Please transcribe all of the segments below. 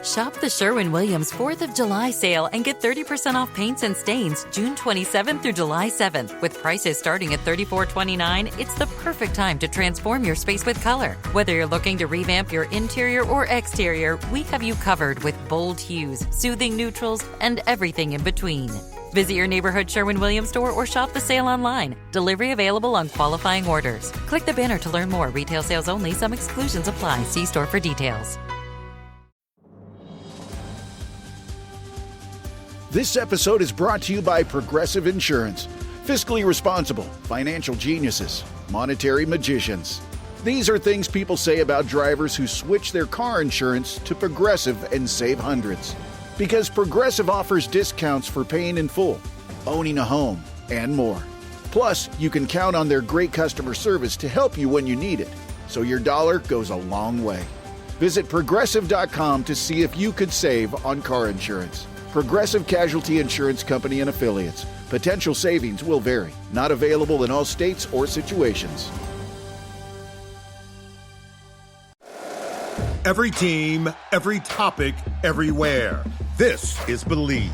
Shop the Sherwin-Williams 4th of July sale and get 30% off paints and stains June 27th through July 7th. With prices starting at $34.29, it's the perfect time to transform your space with color. Whether you're looking to revamp your interior or exterior, we have you covered with bold hues, soothing neutrals, and everything in between. Visit your neighborhood Sherwin-Williams store or shop the sale online. Delivery available on qualifying orders. Click the banner to learn more. Retail sales only. Some exclusions apply. See store for details. This episode is brought to you by Progressive Insurance. Fiscally responsible, financial geniuses, monetary magicians. These are things people say about drivers who switch their car insurance to Progressive and save hundreds. Because Progressive offers discounts for paying in full, owning a home, and more. Plus, you can count on their great customer service to help you when you need it, so your dollar goes a long way. Visit Progressive.com to see if you could save on car insurance. Progressive Casualty Insurance Company and Affiliates. Potential savings will vary. Not available in all states or situations. Every team, every topic, everywhere. This is Believe.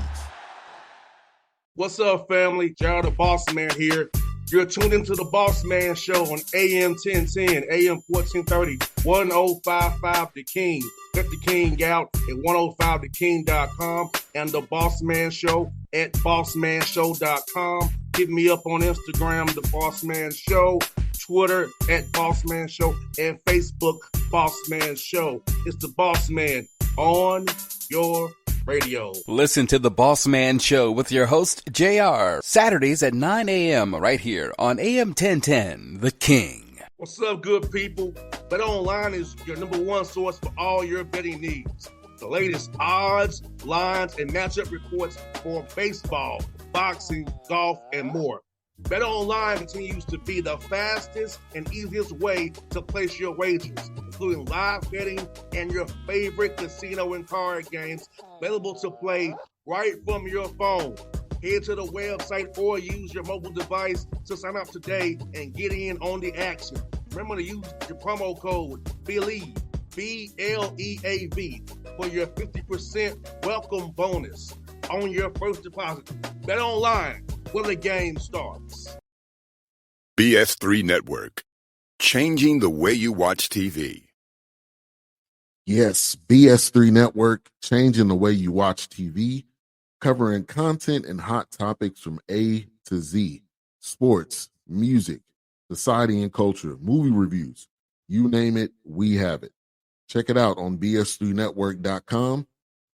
What's up, family? Gerald the Bossman here. You're tuned into the Bossman Show on AM 1010, AM 1430, 1055 The King. Check The King out at 105theking.com and the Bossman Show at bossmanshow.com. Hit me up on Instagram, The Bossman Show, Twitter at Bossman Show, and Facebook, Bossman Show. It's the Bossman on your radio. Listen to the Bossman Show with your host, JR, Saturdays at 9 a.m. right here on AM 1010, The King. What's up, good people? BetOnline is your number one source for all your betting needs. The latest odds, lines, and matchup reports for baseball, boxing, golf, and more. BetOnline continues to be the fastest and easiest way to place your wagers, including live betting and your favorite casino and card games available to play right from your phone. Head to the website or use your mobile device to sign up today and get in on the action. Remember to use your promo code BELIEVE, BLEAV, for your 50% welcome bonus on your first deposit. BetOnline, where the game starts. BS3 Network, changing the way you watch TV. Yes, BS3 Network, changing the way you watch TV, covering content and hot topics from A to Z, sports, music, society and culture, movie reviews, you name it, we have it. Check it out on bs3network.com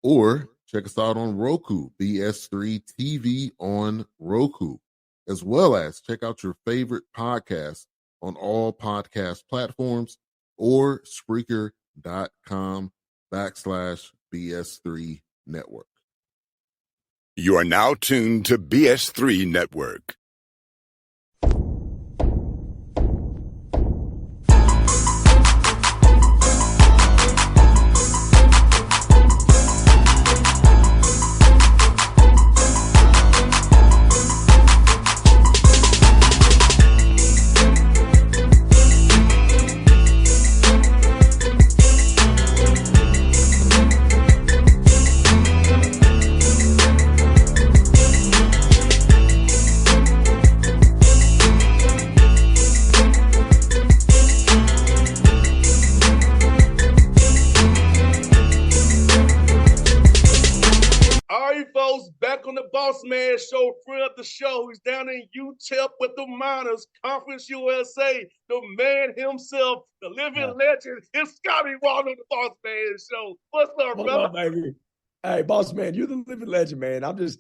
or check us out on Roku, BS3 TV on Roku, as well as check out your favorite podcast on all podcast platforms or Spreaker.com/BS3 Network. You are now tuned to BS3 Network. Bossman Show, friend of the show. He's down in UTEP with the Miners, Conference USA. The man himself, the living legend, is Scotty Walden, the Bossman Show. What's up, brother? What's up, baby? Hey, Bossman, you're the living legend, man. I'm just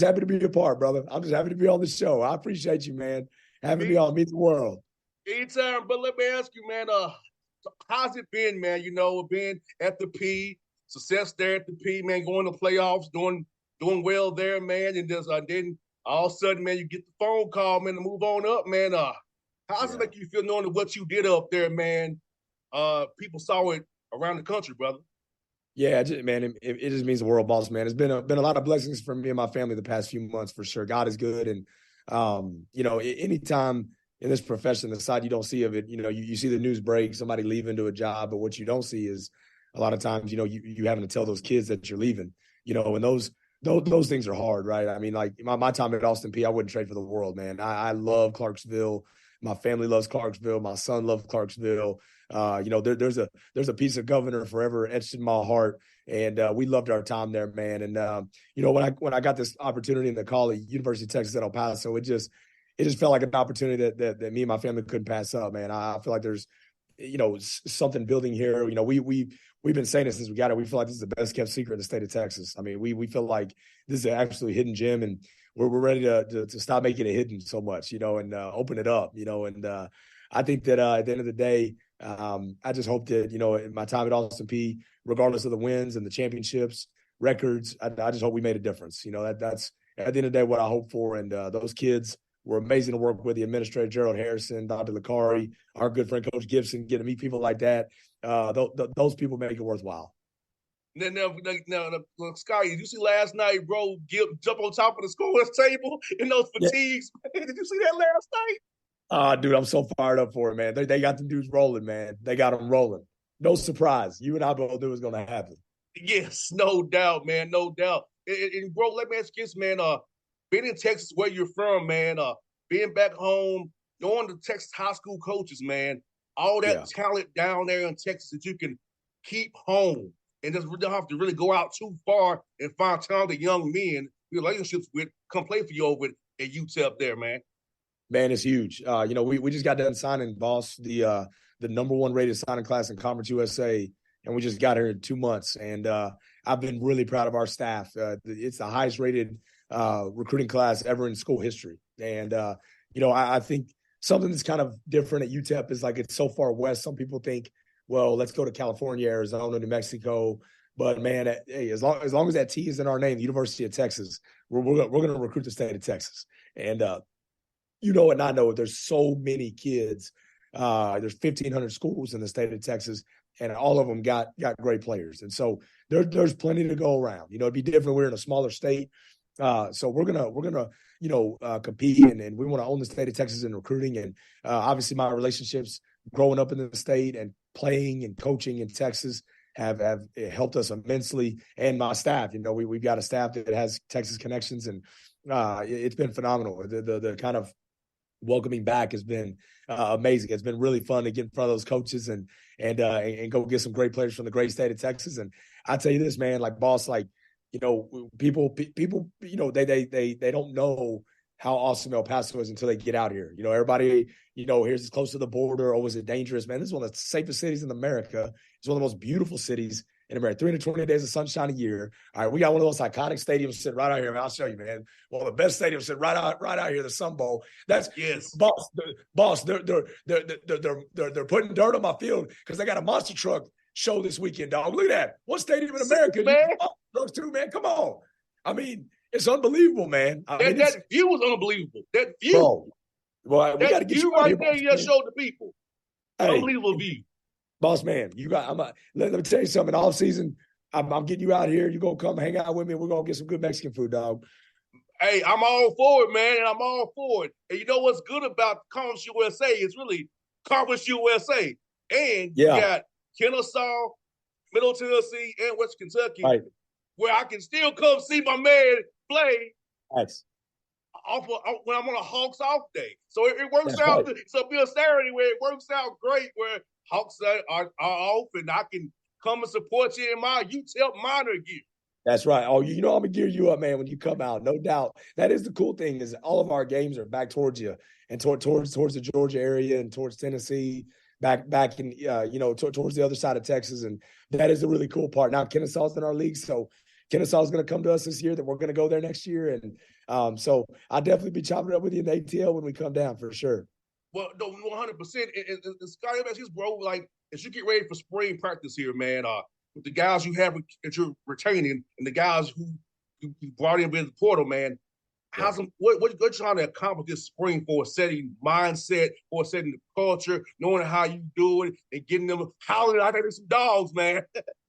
happy to be a part, brother. I'm just happy to be on the show. I appreciate you, man. Having me on Meet the World. Anytime, but let me ask you, man, how's it been, man? You know, being at the P, success there at the P, man, going to playoffs, doing well there, man, and then all of a sudden, man, you get the phone call, man, to move on up, man. How's it make you feel knowing what you did up there, man? People saw it around the country, brother. Yeah, man, it just means the world, boss, man. It's been a lot of blessings for me and my family the past few months, for sure. God is good, and you know, anytime in this profession, the side you don't see of it, you know, you see the news break, somebody leaving to a job, but what you don't see is a lot of times, you having to tell those kids that you're leaving, and those things are hard, right? I mean, like my time at Austin P, I wouldn't trade for the world, man. I love Clarksville. My family loves Clarksville. My son loves Clarksville. There's a piece of Governor forever etched in my heart, and we loved our time there, man. And when I got this opportunity in the college, University of Texas at El Paso, it just felt like an opportunity that me and my family couldn't pass up, man. I feel like there's something building here. We've been saying it since we got it. We feel like this is the best kept secret in the state of Texas. I mean, we feel like this is an absolutely hidden gem, and we're ready to stop making it hidden so much, and open it up, and I think that at the end of the day, I just hope that, in my time at Austin P, regardless of the wins and the championships, records, I just hope we made a difference. That's at the end of the day what I hope for. And those kids were amazing to work with. The administrator, Gerald Harrison, Dr. Licari, our good friend, Coach Gibson, getting to meet people like that. Those people make it worthwhile. Now, Scotty, did you see last night, bro, jump on top of the scorer's table in those fatigues? Yeah. Did you see that last night? Dude, I'm so fired up for it, man. They got the dudes rolling, man. They got them rolling. No surprise. You and I both knew it was going to happen. Yes, no doubt, man, no doubt. And bro, let me ask you this, man. Being in Texas, where you're from, man, being back home, knowing the Texas high school coaches, man, all that talent down there in Texas that you can keep home and just don't have to really go out too far and find talented young men, relationships with, come play for you over at UTEP there, man. Man, it's huge. We just got done signing, Boss, the number one rated signing class in Conference USA, and we just got here in 2 months. And I've been really proud of our staff. It's the highest rated recruiting class ever in school history. And, I think something that's kind of different at UTEP is like it's so far west. Some people think, well, let's go to California, Arizona, New Mexico. But, man, hey, as long as that T is in our name, the University of Texas, we're going to recruit the state of Texas. And, and I know there's so many kids. There's 1,500 schools in the state of Texas, and all of them got great players. And so there's plenty to go around. It'd be different. We're in a smaller state. So we're gonna compete, and we want to own the state of Texas in recruiting. And obviously my relationships growing up in the state and playing and coaching in Texas have helped us immensely. And my staff, we've got a staff that has Texas connections, and it's been phenomenal. The kind of welcoming back has been amazing. It's been really fun to get in front of those coaches and go get some great players from the great state of Texas. And I tell you this, man, like Boss, like, people, they don't know how awesome El Paso is until they get out here. Everybody, here's as close to the border. Oh, is it dangerous, man? This is one of the safest cities in America. It's one of the most beautiful cities in America. 320 days of sunshine a year. All right, we got one of those iconic stadiums sitting right out here. Man, I'll show you, man. One of the best stadiums sitting right out here, the Sun Bowl. That's boss. They're putting dirt on my field because they got a monster truck show this weekend, dog. Look at that. What stadium in America? Man. Those two, man. Come on. I mean, it's unbelievable, man. That view was unbelievable. That view. Bro, well, we got to get you right there. You just showed the people. Hey, unbelievable view. Boss man, let me tell you something. All season, I'm getting you out here. You're going to come hang out with me, and we're going to get some good Mexican food, dog. Hey, I'm all for it, man, and I'm all for it. And you know what's good about Conference USA is really Conference USA. And you got Kennesaw, Middle Tennessee, and West Kentucky, right, where I can still come see my man play. Nice. When I'm on a Hawks off day. So it works out. Right. So it'll be a Saturday where it works out great, where Hawks are off, and I can come and support you in my UTEP minor gear. That's right. Oh, I'm going to gear you up, man, when you come out. No doubt. That is the cool thing, is all of our games are back towards you and towards the Georgia area and towards Tennessee, back in, towards the other side of Texas. And that is the really cool part. Now, Kennesaw's in our league, so Kennesaw's going to come to us this year, that we're going to go there next year. And so I'll definitely be chopping it up with you in the ATL when we come down, for sure. Well, no, 100%. And Scotty, bro, like, as you get ready for spring practice here, man, with the guys you have that you're retaining and the guys who you brought in with the portal, man, what you're trying to accomplish this spring for setting mindset, for setting the culture, knowing how you do it, and getting them howling out there some dogs, man.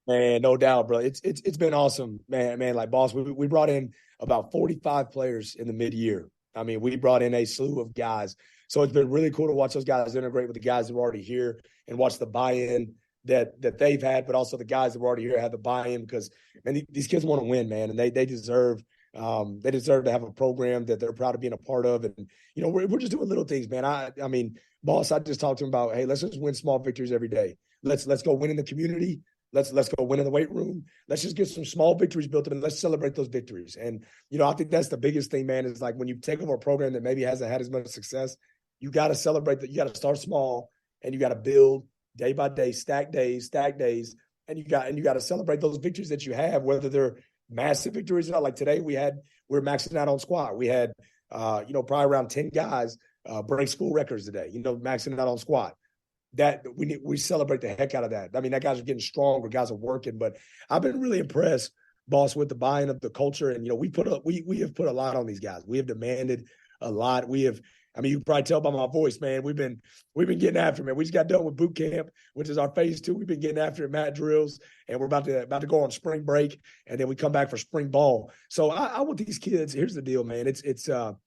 Man, no doubt, bro. It's been awesome, man. Like, boss, we brought in about 45 players in the mid-year. I mean, we brought in a slew of guys. So it's been really cool to watch those guys integrate with the guys that were already here and watch the buy-in that they've had, but also the guys that were already here had the buy-in because, man, these kids want to win, man, and they deserve to have a program that they're proud of being a part of. And, you know, we're just doing little things, man. I mean, boss, I just talked to him about, hey, let's just win small victories every day. Let's go win in the community. Let's go win in the weight room. Let's just get some small victories built up and let's celebrate those victories. And, you know, I think that's the biggest thing, man, is like when you take over a program that maybe hasn't had as much success, you got to celebrate that. You got to start small and you got to build day by day, stack days. And you got to celebrate those victories that you have, whether they're massive victories or not. Like today we're maxing out on squat. We had, probably around 10 guys break school records today, maxing out on squat. That we celebrate the heck out of that. I mean, that guys are getting stronger, guys are working, but I've been really impressed, boss, with the buy-in of the culture. And, we have put a lot on these guys. We have demanded a lot. You can probably tell by my voice, man, we've been getting after it, man. We just got done with boot camp, which is our phase 2. We've been getting after it, mat drills, and we're about to go on spring break, and then we come back for spring ball. So I want these kids. Here's the deal, man. It's I'll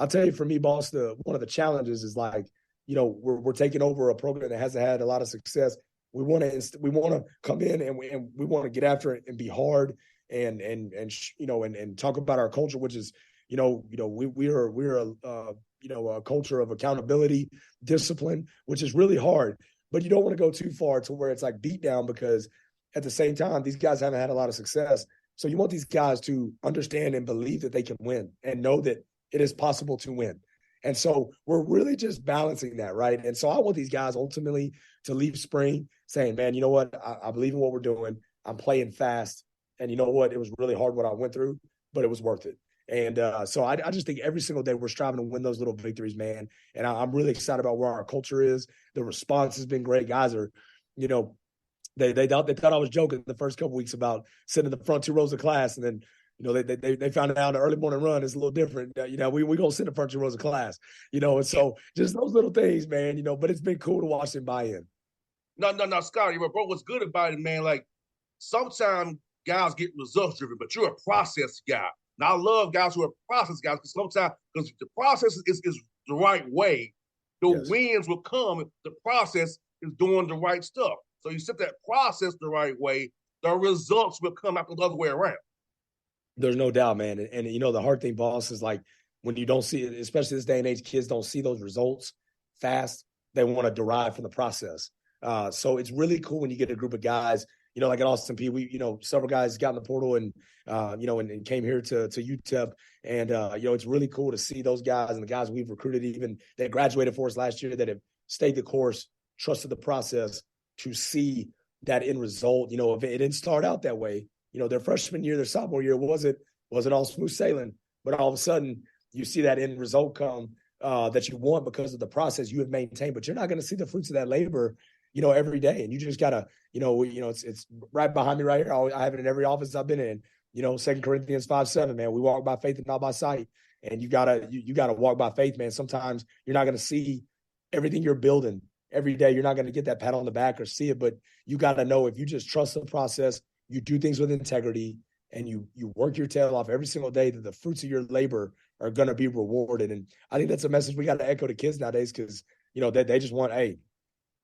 tell you, for me, boss, one of the challenges is like, we're taking over a program that hasn't had a lot of success. We want to come in and we want to get after it and be hard and talk about our culture, which is, we're a culture of accountability, discipline, which is really hard. But you don't want to go too far to where it's like beat down, because at the same time, these guys haven't had a lot of success. So you want these guys to understand and believe that they can win and know that it is possible to win. And so we're really just balancing that, right? And so I want these guys ultimately to leave spring saying, man, you know what? I believe in what we're doing. I'm playing fast. And you know what? It was really hard what I went through, but it was worth it. And so I just think every single day we're striving to win those little victories, man. And I'm really excited about where our culture is. The response has been great. Guys are, they thought I was joking the first couple weeks about sitting in the front 2 rows of class, and then they found out the early morning run is a little different. We gonna sit in the front 2 rows of class, and so just those little things, man, but it's been cool to watch them buy in. No, Scotty, bro, what's good about it, man, like sometimes guys get results driven, but you're a process guy. Now I love guys who are process guys, because sometimes because the process is the right way, the wins will come if the process is doing the right stuff. So you set that process the right way, the results will come after the other way around. There's no doubt, man. And the hard thing, boss, is like when you don't see it, especially this day and age, kids don't see those results fast. They want to derive from the process. So it's really cool when you get a group of guys, like at Austin P, we, several guys got in the portal and came here to UTEP. And, it's really cool to see those guys and the guys we've recruited, even that graduated for us last year, that have stayed the course, trusted the process, to see that end result. If it didn't start out that way, their freshman year, their sophomore year wasn't all smooth sailing, but all of a sudden you see that end result come that you want because of the process you have maintained. But you're not going to see the fruits of that labor, every day. And you just gotta, it's right behind me right here. I have it in every office I've been in. 2 Corinthians 5:7, man. We walk by faith and not by sight. And you gotta walk by faith, man. Sometimes you're not going to see everything you're building every day. You're not going to get that pat on the back or see it, but you got to know, if you just trust the process, you do things with integrity, and you work your tail off every single day, that the fruits of your labor are going to be rewarded. And I think that's a message we got to echo to kids nowadays, because, they just want,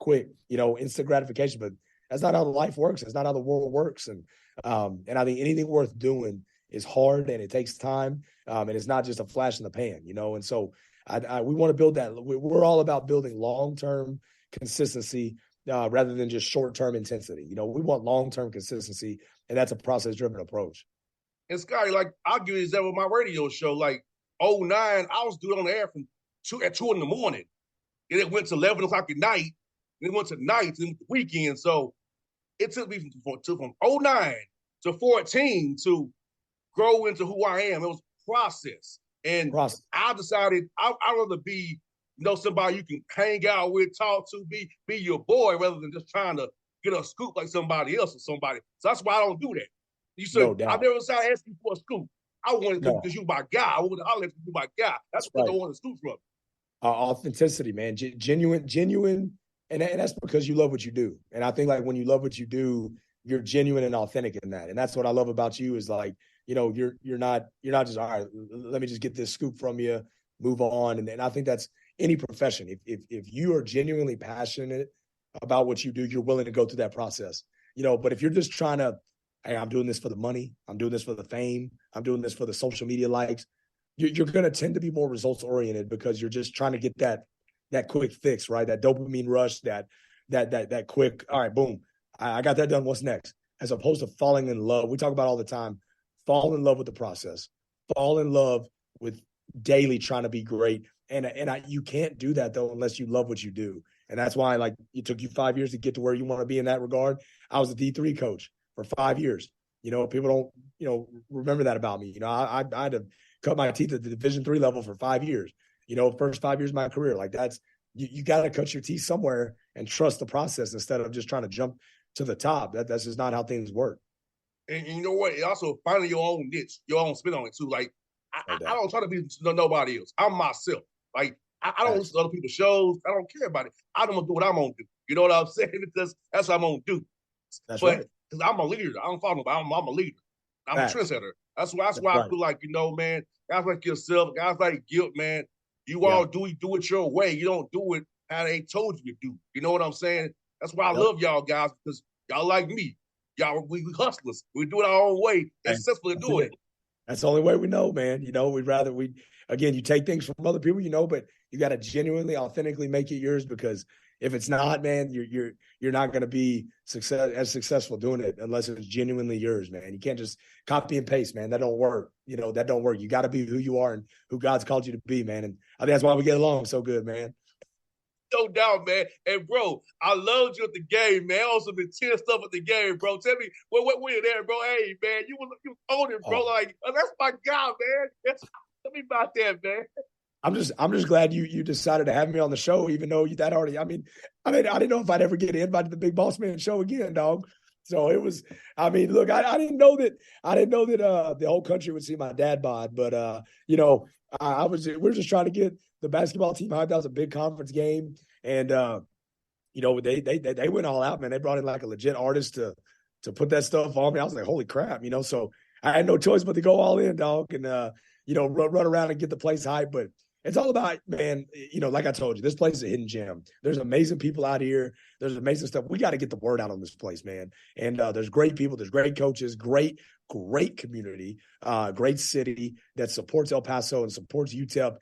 quick, instant gratification. But that's not how life works. That's not how the world works. And I think anything worth doing is hard, and it takes time. And it's not just a flash in the pan, And so we want to build that. We're all about building long-term consistency rather than just short-term intensity. We want long-term consistency, and that's a process-driven approach. And Scotty, like, I'll give you an example of my radio show. Like, 2009, I was doing on the air from 2 in the morning. And it went to 11 o'clock at night. And it went to nights and weekend. So it took me from 2009 to 14 to grow into who I am. It was a process. And I decided I'd rather be somebody you can hang out with, talk to, be your boy, rather than just trying to get a scoop like somebody else or somebody. So that's why I don't do that. You said, I never decided to ask you for a scoop. I wanted to because you my guy. I wanted to holler at you, my guy. That's what I want to scoop from. Authenticity, man. Genuine. And that's because you love what you do. And I think, like, when you love what you do, you're genuine and authentic in that. And that's what I love about you, is like, you're not just, all right, let me just get this scoop from you, move on. And I think that's any profession. If you are genuinely passionate about what you do, you're willing to go through that process. But if you're just trying to, hey, I'm doing this for the money, I'm doing this for the fame, I'm doing this for the social media likes, you're going to tend to be more results oriented because you're just trying to get that quick fix, right? That dopamine rush, that quick, all right, boom, I got that done. What's next? As opposed to falling in love. We talk about all the time, fall in love with the process, fall in love with daily trying to be great. And you can't do that though unless you love what you do. And that's why, like, it took you 5 years to get to where you want to be in that regard. I was a D3 coach for 5 years. People don't, remember that about me. I had to cut my teeth at the Division III level for 5 years. First 5 years of my career. Like, that's you got to cut your teeth somewhere and trust the process instead of just trying to jump to the top. That's just not how things work. And you know what? It also finding your own niche, your own spin on it too. Like, I don't try to be nobody else. I'm myself. Like, I don't listen to other people's shows. I don't care about it. I'm gonna do what I'm gonna do. You know what I'm saying? Because that's what I'm gonna do. That's right. Because I'm a leader. I don't follow nobody. I'm a leader. I'm a trendsetter. That's why I feel like, man, guys like yourself, guys like Guilt, man, you all do it your way. You don't do it how they told you to do. You know what I'm saying? That's why I love y'all guys, because y'all like me. Y'all, we hustlers. We do it our own way and successfully do it. That's the only way we know, man. Again, you take things from other people, but you got to genuinely, authentically make it yours, because if it's not, man, you're not going to be as successful doing it unless it's genuinely yours, man. You can't just copy and paste, man. That don't work. That don't work. You got to be who you are and who God's called you to be, man. And I think that's why we get along so good, man. No doubt, man. And bro, I loved you at the game, man. Also been tearing stuff at the game, bro. Tell me what were you there, bro? Hey, man, you own it, bro. Like, that's my guy, man. Tell me about that, man. I'm just glad you decided to have me on the show, even though that already. I didn't know if I'd ever get invited to the Big Bossman show again, dog. So it was. Look, I didn't know that the whole country would see my dad bod, but we're just trying to get the basketball team hyped. That was a big conference game, and they went all out, man. They brought in like a legit artist to put that stuff on me. I was like, holy crap, So I had no choice but to go all in, dog, and run around and get the place hyped, but. It's all about, man, like I told you, this place is a hidden gem. There's amazing people out here. There's amazing stuff. We got to get the word out on this place, man. And there's great people. There's great coaches, great community, great city that supports El Paso and supports UTEP.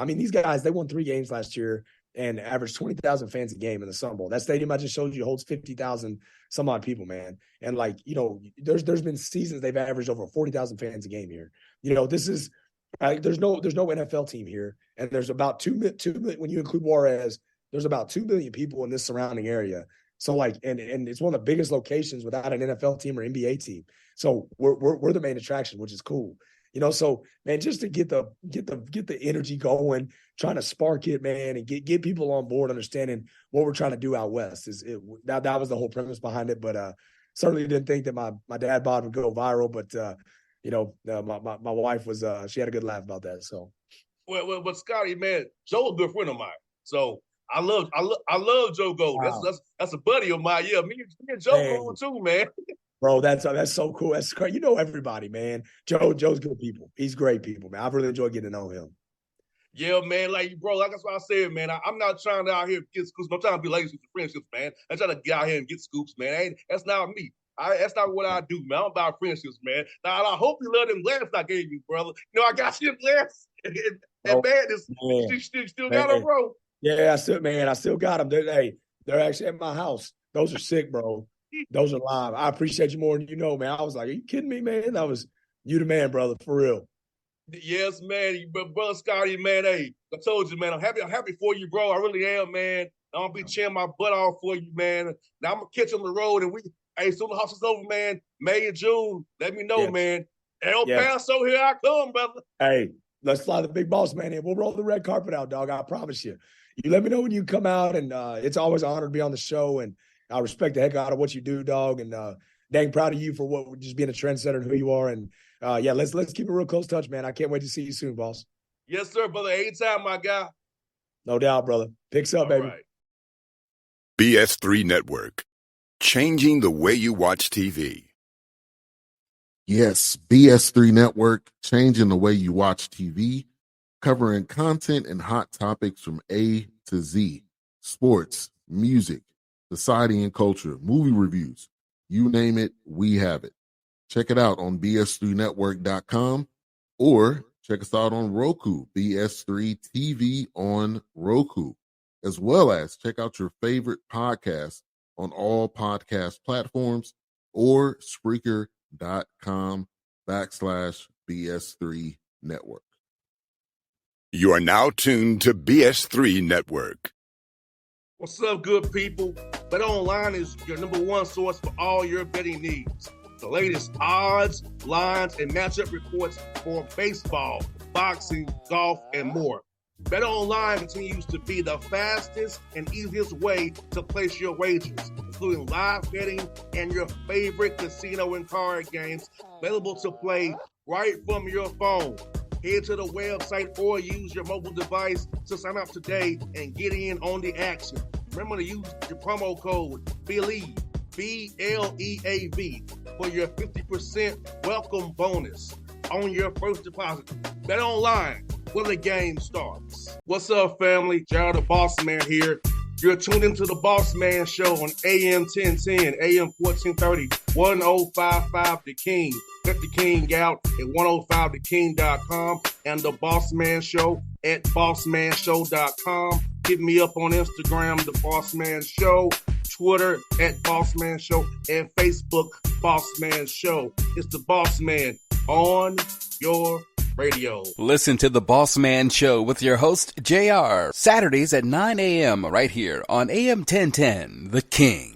These guys, they won 3 games last year and averaged 20,000 fans a game in the Sun Bowl. That stadium I just showed you holds 50,000 some odd people, man. And there's been seasons they've averaged over 40,000 fans a game here. This is – there's no NFL team here, and there's about 2 million when you include Juarez. There's about 2 million people in this surrounding area. So and it's one of the biggest locations without an NFL team or NBA team. So we're the main attraction, which is cool. So man, just to get the energy going, trying to spark it, man, and get people on board, understanding what we're trying to do out west that was the whole premise behind it. But certainly didn't think that my dad bod would go viral, but. My wife was she had a good laugh about that. So, well, Scotty, man, Joe's a good friend of mine. So I love Joe Gold. Wow. That's a buddy of mine. Yeah, me and Joe Gold too, man. Bro, that's so cool. That's great. Everybody, man. Joe's good people. He's great people, man. I've really enjoyed getting to know him. Yeah, man, bro, that's what I said, man. I'm not trying to out here get scoops. I'm trying to be ladies with friendships, man. I'm trying to get out here and get scoops, man. That's not me. That's not what I do, man. I'm about friendships, man. Now, I hope you love them glasses I gave you, brother. I got you glasses. And man, still got them, bro. Yeah, I still got them. They're actually at my house. Those are sick, bro. Those are live. I appreciate you more than you know, man. I was like, are you kidding me, man? You the man, brother, for real. Yes, man. Brother Scotty, man, hey, I told you, man, I'm happy for you, bro. I really am, man. I'm going to be cheering my butt off for you, man. Now, I'm going to catch you on the road, and hey, soon the house is over, man. May and June. Let me know, man. El Paso, here I come, brother. Hey, let's fly the Big Boss man in. We'll roll the red carpet out, dog. I promise you. You let me know when you come out, and it's always an honor to be on the show, and I respect the heck out of what you do, dog, and dang proud of you for just being a trendsetter and who you are. And let's keep a real close touch, man. I can't wait to see you soon, boss. Yes, sir, brother. Anytime, my guy. No doubt, brother. Picks up, baby. Right. BS3 Network. Changing the way you watch TV. Yes, BS3 Network, changing the way you watch TV, covering content and hot topics from A to Z, sports, music, society and culture, movie reviews. You name it, we have it. Check it out on bs3network.com or check us out on Roku, BS3 TV on Roku, as well as check out your favorite podcast on all podcast platforms or Spreaker.com/BS3 Network. You are now tuned to BS3 Network. What's up, good people? Bet Online is your number one source for all your betting needs. The latest odds, lines, and matchup reports for baseball, boxing, golf, and more. Bet Online continues to be the fastest and easiest way to place your wagers, including live betting and your favorite casino and card games available to play right from your phone. Head to the website or use your mobile device to sign up today and get in on the action. Remember to use your promo code BELIEVE, BLEAV, for your 50% welcome bonus on your first deposit. Bet Online, where the game starts. What's up, family? Jared the Bossman here. You're tuned into the Bossman Show on AM 1010, AM 1430, 1055 The King. Let the King out at 105theking.com and the Bossman Show at bossmanshow.com. Hit me up on Instagram, The Bossman Show, Twitter at Bossman Show, and Facebook, Bossman Show. It's the Bossman on your radio. Listen to The Bossman Show with your host, JR, Saturdays at 9 a.m. right here on AM 1010, The King.